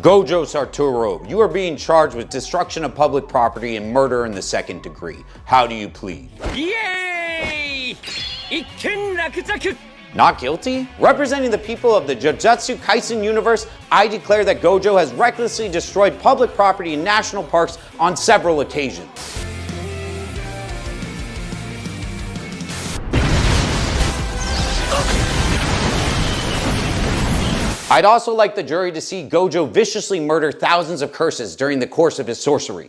Gojo Sarturo, you are being charged with destruction of public property and murder in the second degree. How do you plead? Yay! Not guilty? Representing the people of the Jujutsu Kaisen universe, I declare that Gojo has recklessly destroyed public property in national parks on several occasions. I'd also like the jury to see Gojo viciously murder thousands of curses during the course of his sorcery.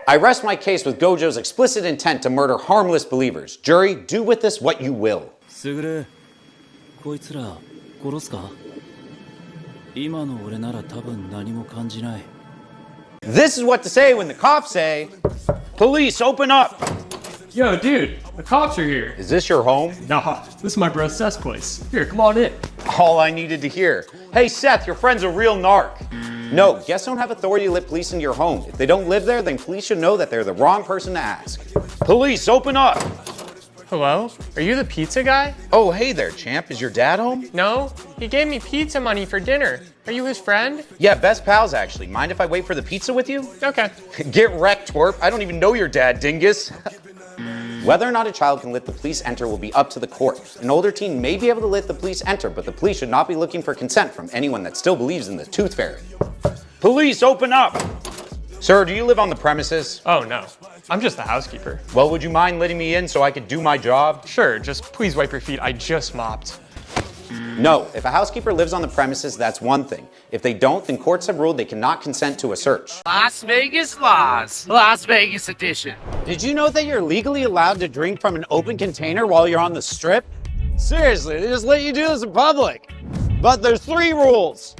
I rest my case with Gojo's explicit intent to murder harmless believers. Jury, do with this what you will. This is what to say when the cops say, "Police, open up!" Yo, dude, the cops are here. Is this your home? Nah, this is my bro Seth's place. Here, come on in. All I needed to hear. Hey Seth, your friend's a real narc. No, guests don't have authority to let police into your home. If they don't live there, then police should know that they're the wrong person to ask. Police, open up! Hello? Are you the pizza guy? Oh, hey there, champ. Is your dad home? No, he gave me pizza money for dinner. Are you his friend? Yeah, best pals actually. Mind if I wait for the pizza with you? Okay. Get wrecked, twerp. I don't even know your dad, dingus. Whether or not a child can let the police enter will be up to the court. An older teen may be able to let the police enter, but the police should not be looking for consent from anyone that still believes in the tooth fairy. Police, open up! Sir, do you live on the premises? Oh no, I'm just the housekeeper. Well, would you mind letting me in so I could do my job? Sure, just please wipe your feet. I just mopped. No, if a housekeeper lives on the premises, that's one thing. If they don't, then courts have ruled they cannot consent to a search. Las Vegas laws. Las Vegas edition. Did you know that you're legally allowed to drink from an open container while you're on the strip? Seriously, they just let you do this in public. But there's 3 rules.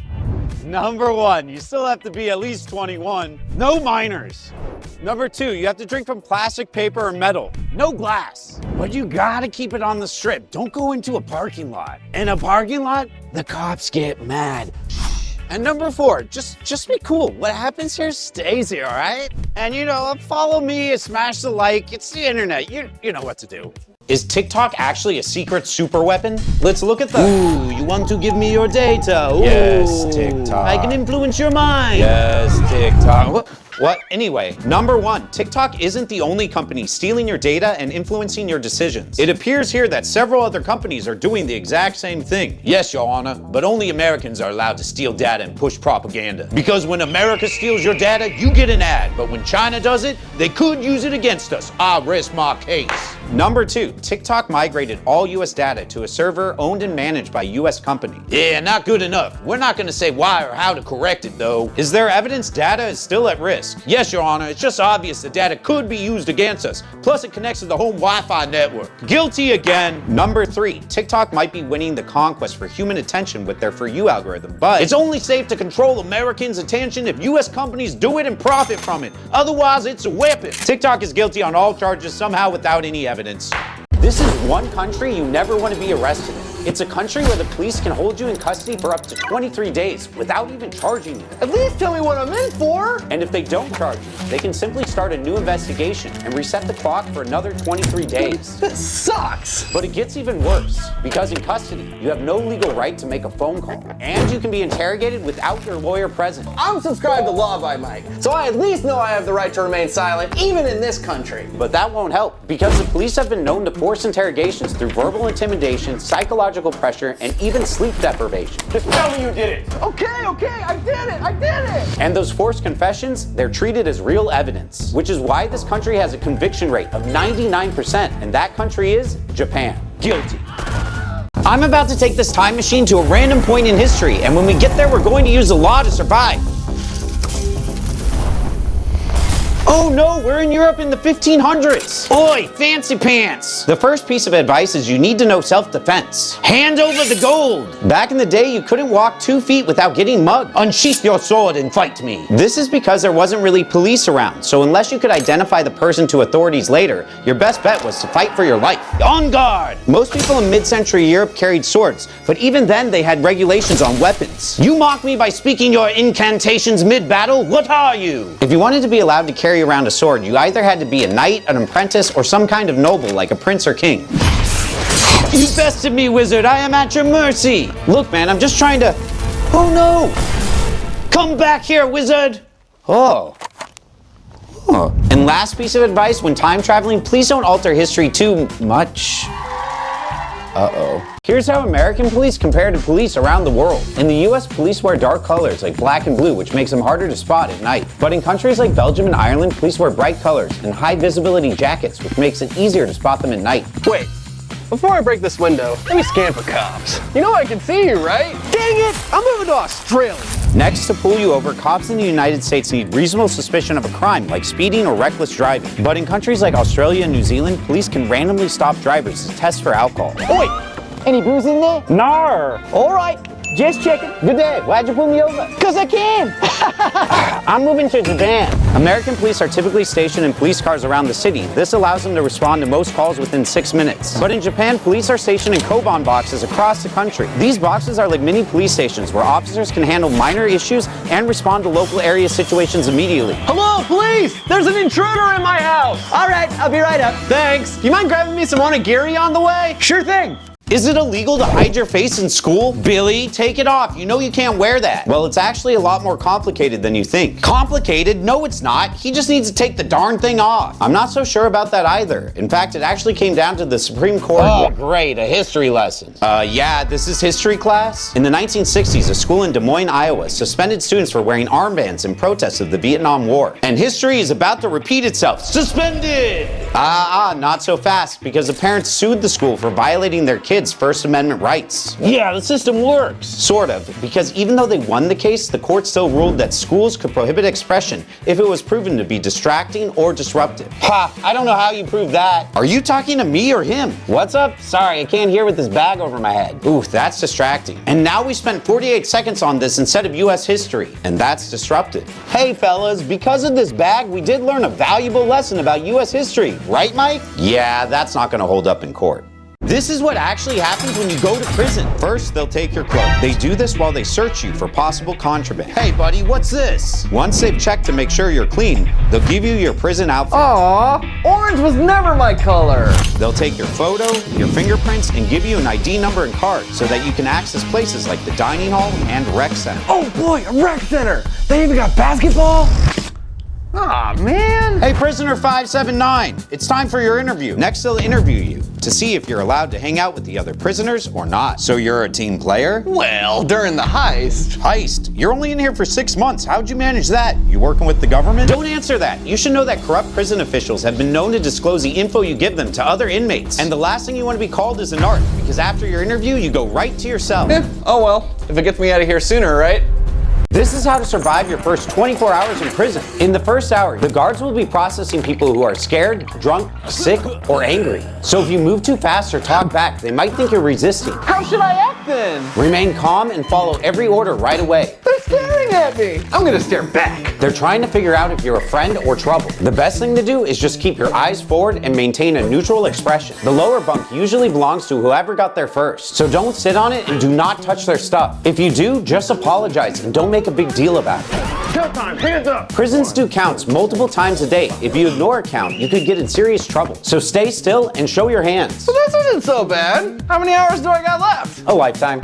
Number 1, you still have to be at least 21. No minors. Number 2, you have to drink from plastic, paper, or metal. No glass. But you gotta keep it on the strip. Don't go into a parking lot. In a parking lot, the cops get mad. And number 4, just be cool. What happens here stays here, all right? And follow me, smash the like. It's the internet. You know what to do. Is TikTok actually a secret super weapon? Let's look at the... Ooh, you want to give me your data? Ooh, yes, TikTok. I can influence your mind. Yes, TikTok. What? Anyway, number 1, TikTok isn't the only company stealing your data and influencing your decisions. It appears here that several other companies are doing the exact same thing. Yes, Your Honor, but only Americans are allowed to steal data and push propaganda. Because when America steals your data, you get an ad. But when China does it, they could use it against us. I rest my case. Number 2, TikTok migrated all US data to a server owned and managed by US company. Yeah, not good enough. We're not gonna say why or how to correct it though. Is there evidence data is still at risk? Yes, Your Honor, it's just obvious the data could be used against us. Plus it connects to the home Wi-Fi network. Guilty again. Number 3, TikTok might be winning the conquest for human attention with their For You algorithm, but it's only safe to control Americans' attention if US companies do it and profit from it. Otherwise, it's a weapon. TikTok is guilty on all charges somehow without any evidence. This is one country you never want to be arrested in. It's a country where the police can hold you in custody for up to 23 days without even charging you. At least tell me what I'm in for! And if they don't charge you, they can simply start a new investigation and reset the clock for another 23 days. That sucks! But it gets even worse, because in custody, you have no legal right to make a phone call, and you can be interrogated without your lawyer present. I'm subscribed to Law by Mike, so I at least know I have the right to remain silent, even in this country. But that won't help, because the police have been known to force interrogations through verbal intimidation, psychological pressure, and even sleep deprivation. Just tell me you did it. Okay, I did it! And those forced confessions, they're treated as real evidence, which is why this country has a conviction rate of 99%, and that country is Japan. Guilty. I'm about to take this time machine to a random point in history, and when we get there, we're going to use the law to survive. Oh no, we're in Europe in the 1500s. Oi, fancy pants. The first piece of advice is you need to know self-defense. Hand over the gold. Back in the day, you couldn't walk 2 feet without getting mugged. Unsheath your sword and fight me. This is because there wasn't really police around, so unless you could identify the person to authorities later, your best bet was to fight for your life. On guard. Most people in mid-century Europe carried swords, but even then they had regulations on weapons. You mock me by speaking your incantations mid-battle? What are you? If you wanted to be allowed to carry carry around a sword, you either had to be a knight, an apprentice, or some kind of noble like a prince or king. You bested me, wizard. I am at your mercy. Look, man, I'm just trying to... Oh, no. Come back here, wizard. Oh. And last piece of advice, when time traveling, please don't alter history too much. Uh-oh. Here's how American police compare to police around the world. In the US, police wear dark colors like black and blue, which makes them harder to spot at night. But in countries like Belgium and Ireland, police wear bright colors and high visibility jackets, which makes it easier to spot them at night. Wait, before I break this window, let me scan for cops. You know I can see you, right? Dang it, I'm moving to Australia. Next, to pull you over, cops in the United States need reasonable suspicion of a crime like speeding or reckless driving. But in countries like Australia and New Zealand, police can randomly stop drivers to test for alcohol. Oi, any booze in there? Nar! All right, just checking. Good day. Why'd you pull me over? Cause I can. I'm moving to Japan. American police are typically stationed in police cars around the city. This allows them to respond to most calls within 6 minutes. But in Japan, police are stationed in Koban boxes across the country. These boxes are like mini police stations where officers can handle minor issues and respond to local area situations immediately. Hello, police! There's an intruder in my house! All right, I'll be right up. Thanks. You mind grabbing me some onigiri on the way? Sure thing. Is it illegal to hide your face in school? Billy, take it off. You know you can't wear that. Well, it's actually a lot more complicated than you think. Complicated? No, it's not. He just needs to take the darn thing off. I'm not so sure about that either. In fact, it actually came down to the Supreme Court. Oh, great, a history lesson. Yeah, this is history class. In the 1960s, a school in Des Moines, Iowa, suspended students for wearing armbands in protest of the Vietnam War. And history is about to repeat itself. Suspended! Not so fast, because the parents sued the school for violating their kids' First Amendment rights. Yeah, the system works. Sort of, because even though they won the case, the court still ruled that schools could prohibit expression if it was proven to be distracting or disruptive. Ha, I don't know how you prove that. Are you talking to me or him? What's up? Sorry, I can't hear with this bag over my head. Ooh, that's distracting. And now we spent 48 seconds on this instead of US history, and that's disruptive. Hey fellas, because of this bag, we did learn a valuable lesson about US history, right Mike? Yeah, that's not gonna hold up in court. This is what actually happens when you go to prison. First, they'll take your clothes. They do this while they search you for possible contraband. Hey buddy, what's this? Once they've checked to make sure you're clean, they'll give you your prison outfit. Aw, orange was never my color. They'll take your photo, your fingerprints, and give you an ID number and card so that you can access places like the dining hall and rec center. Oh boy, a rec center. They even got basketball? Aw, man. Hey, prisoner 579, it's time for your interview. Next, they'll interview you to see if you're allowed to hang out with the other prisoners or not. So you're a team player? Well, during the heist. Heist? You're only in here for 6 months. How'd you manage that? You working with the government? Don't answer that. You should know that corrupt prison officials have been known to disclose the info you give them to other inmates. And the last thing you want to be called is a narc, because after your interview, you go right to your cell. Oh well, if it gets me out of here sooner, right? This is how to survive your first 24 hours in prison. In the first hour, the guards will be processing people who are scared, drunk, sick, or angry. So if you move too fast or talk back, they might think you're resisting. How should I act then? Remain calm and follow every order right away. They're staring at me. I'm gonna stare back. They're trying to figure out if you're a friend or trouble. The best thing to do is just keep your eyes forward and maintain a neutral expression. The lower bunk usually belongs to whoever got there first. So don't sit on it and do not touch their stuff. If you do, just apologize and don't make a big deal about it. Count time, hands up. Prisons do counts multiple times a day. If you ignore a count, you could get in serious trouble. So stay still and show your hands. Well, this isn't so bad. How many hours do I got left? A lifetime.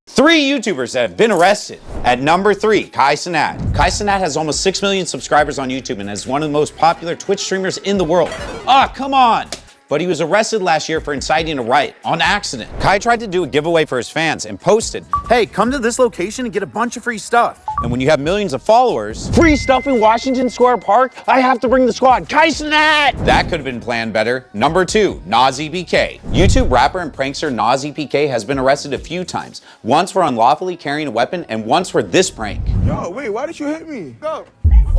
3 YouTubers have been arrested. At number 3, Kai Cenat. Kai Cenat has almost 6 million subscribers on YouTube and is one of the most popular Twitch streamers in the world. Ah, come on! But he was arrested last year for inciting a riot on accident. Kai tried to do a giveaway for his fans and posted, hey, come to this location and get a bunch of free stuff. And when you have millions of followers, free stuff in Washington Square Park? I have to bring the squad. Kai Cenat! That could have been planned better. Number 2, Nazi BK. YouTube rapper and prankster Nazi BK has been arrested a few times. Once for unlawfully carrying a weapon and once for this prank. Yo, wait, why did you hit me? Go.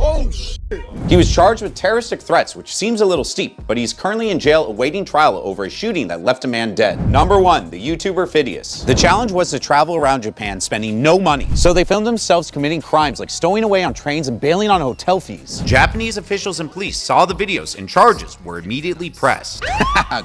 Oh, shit. He was charged with terroristic threats, which seems a little steep, but he's currently in jail awaiting trial over a shooting that left a man dead. Number 1, the YouTuber Phidias. The challenge was to travel around Japan spending no money, so they filmed themselves committing crimes like stowing away on trains and bailing on hotel fees. Japanese officials and police saw the videos and charges were immediately pressed.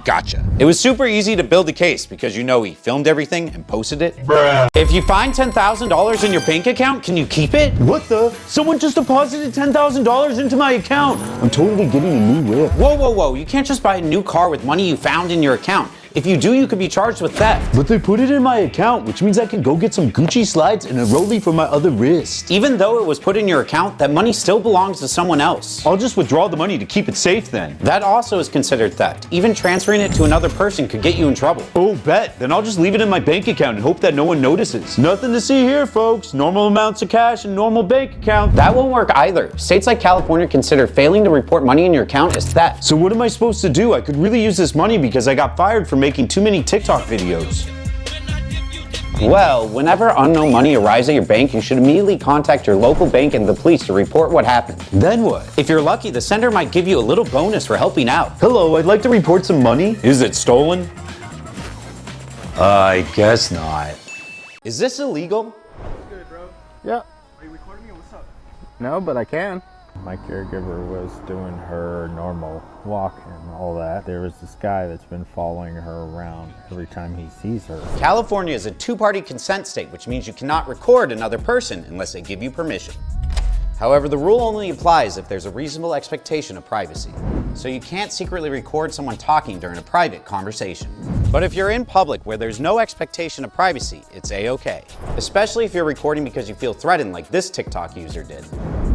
Gotcha. It was super easy to build a case because you know he filmed everything and posted it. Bruh. If you find $10,000 in your bank account, can you keep it? What the? Someone just deposited deposited $10,000 into my account. I'm totally getting a new whip. Whoa, whoa, whoa. You can't just buy a new car with money you found in your account. If you do, you could be charged with theft. But they put it in my account, which means I can go get some Gucci slides and a rollie for my other wrist. Even though it was put in your account, that money still belongs to someone else. I'll just withdraw the money to keep it safe then. That also is considered theft. Even transferring it to another person could get you in trouble. Oh, bet. Then I'll just leave it in my bank account and hope that no one notices. Nothing to see here, folks. Normal amounts of cash and normal bank account. That won't work either. States like California consider failing to report money in your account as theft. So what am I supposed to do? I could really use this money because I got fired for making too many TikTok videos. Well, whenever unknown money arrives at your bank, you should immediately contact your local bank and the police to report what happened. Then what? If you're lucky, the sender might give you a little bonus for helping out. Hello, I'd like to report some money. Is it stolen? I guess not. Is this illegal? Yeah. Are you recording me? What's up? No, but I can. My caregiver was doing her normal walk and all that. There was this guy that's been following her around every time he sees her. California is a two-party consent state, which means you cannot record another person unless they give you permission. However, the rule only applies if there's a reasonable expectation of privacy. So you can't secretly record someone talking during a private conversation. But if you're in public where there's no expectation of privacy, it's a-okay. Especially if you're recording because you feel threatened like this TikTok user did.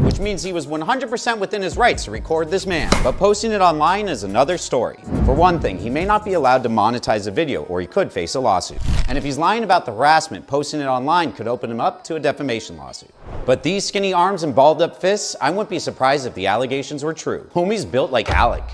Which means he was 100% within his rights to record this man. But posting it online is another story. For one thing, he may not be allowed to monetize a video, or he could face a lawsuit. And if he's lying about the harassment, posting it online could open him up to a defamation lawsuit. But these skinny arms and balled up fists, I wouldn't be surprised if the allegations were true. Homie's built like Alec.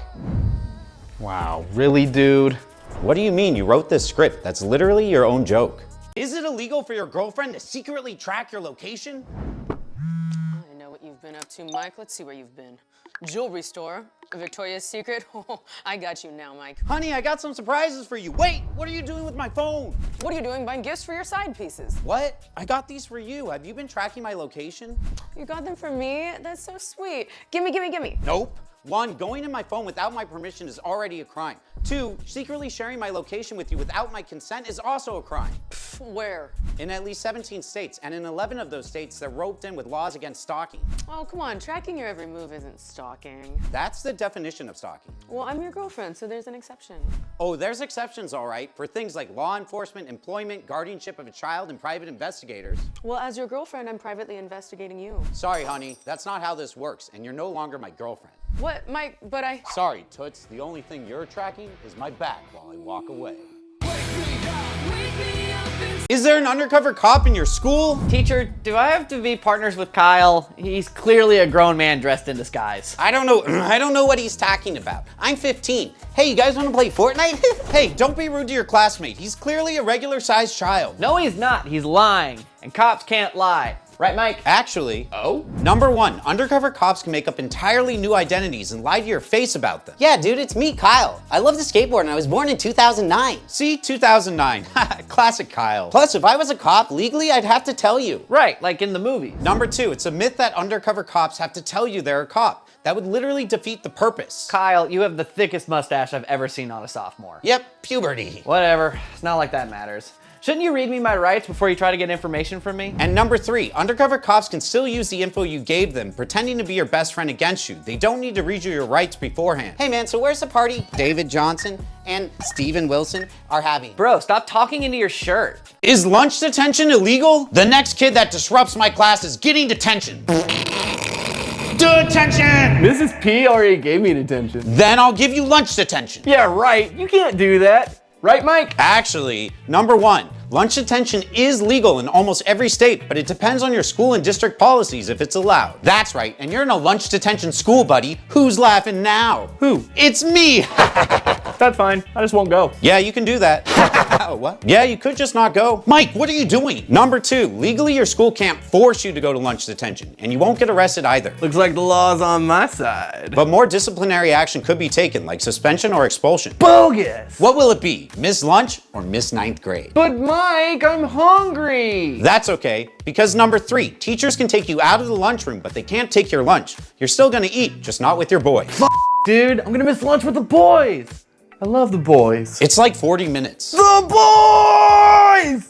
Wow, really, dude? What do you mean? You wrote this script. That's literally your own joke. Is it illegal for your girlfriend to secretly track your location? I know what you've been up to, Mike. Let's see where you've been. Jewelry store, Victoria's Secret. Oh, I got you now, Mike. Honey, I got some surprises for you. Wait, what are you doing with my phone? What are you doing buying gifts for your side pieces? What? I got these for you. Have you been tracking my location? You got them for me? That's so sweet. Gimme, gimme, gimme. Nope. 1, going in my phone without my permission is already a crime. 2, secretly sharing my location with you without my consent is also a crime. Where? In at least 17 states, and in 11 of those states, they're roped in with laws against stalking. Oh, come on. Tracking your every move isn't stalking. That's the definition of stalking. Well, I'm your girlfriend, so there's an exception. Oh, there's exceptions, all right, for things like law enforcement, employment, guardianship of a child, and private investigators. Well, as your girlfriend, I'm privately investigating you. Sorry, honey, that's not how this works, and you're no longer my girlfriend. What, Mike? But I... Sorry, Toots, the only thing you're tracking is my back while I walk away. Is there an undercover cop in your school? Teacher, do I have to be partners with Kyle? He's clearly a grown man dressed in disguise. I don't know what he's talking about. I'm 15. Hey, you guys want to play Fortnite? Hey, don't be rude to your classmate. He's clearly a regular-sized child. No, he's not. He's lying. And cops can't lie. Right, Mike? Actually, Oh? Number 1, undercover cops can make up entirely new identities and lie to your face about them. Yeah, dude, it's me, Kyle. I love to skateboard and I was born in 2009. See, 2009. Classic Kyle. Plus, if I was a cop, legally, I'd have to tell you. Right, like in the movies. Number 2, it's a myth that undercover cops have to tell you they're a cop. That would literally defeat the purpose. Kyle, you have the thickest mustache I've ever seen on a sophomore. Yep, puberty. Whatever, it's not like that matters. Shouldn't you read me my rights before you try to get information from me? And number 3, undercover cops can still use the info you gave them, pretending to be your best friend against you. They don't need to read you your rights beforehand. Hey man, so where's the party David Johnson and Steven Wilson are having? Bro, stop talking into your shirt. Is lunch detention illegal? The next kid that disrupts my class is getting detention. Detention! Mrs. P already gave me detention. Then I'll give you lunch detention. Yeah, right. You can't do that. Right, Mike? Actually, number 1, lunch detention is legal in almost every state, but it depends on your school and district policies if it's allowed. That's right, and you're in a lunch detention school, buddy. Who's laughing now? Who? It's me! That's fine. I just won't go. Yeah, you can do that. What? Yeah, you could just not go. Mike, what are you doing? Number 2, legally your school can't force you to go to lunch detention, and you won't get arrested either. Looks like the law's on my side. But more disciplinary action could be taken, like suspension or expulsion. Bogus! What will it be? Miss lunch or miss 9th grade? But Mike, I'm hungry! That's okay, because number 3, teachers can take you out of the lunchroom, but they can't take your lunch. You're still gonna eat, just not with your boys. Dude, I'm gonna miss lunch with the boys! I love the boys. It's like 40 minutes. The boys!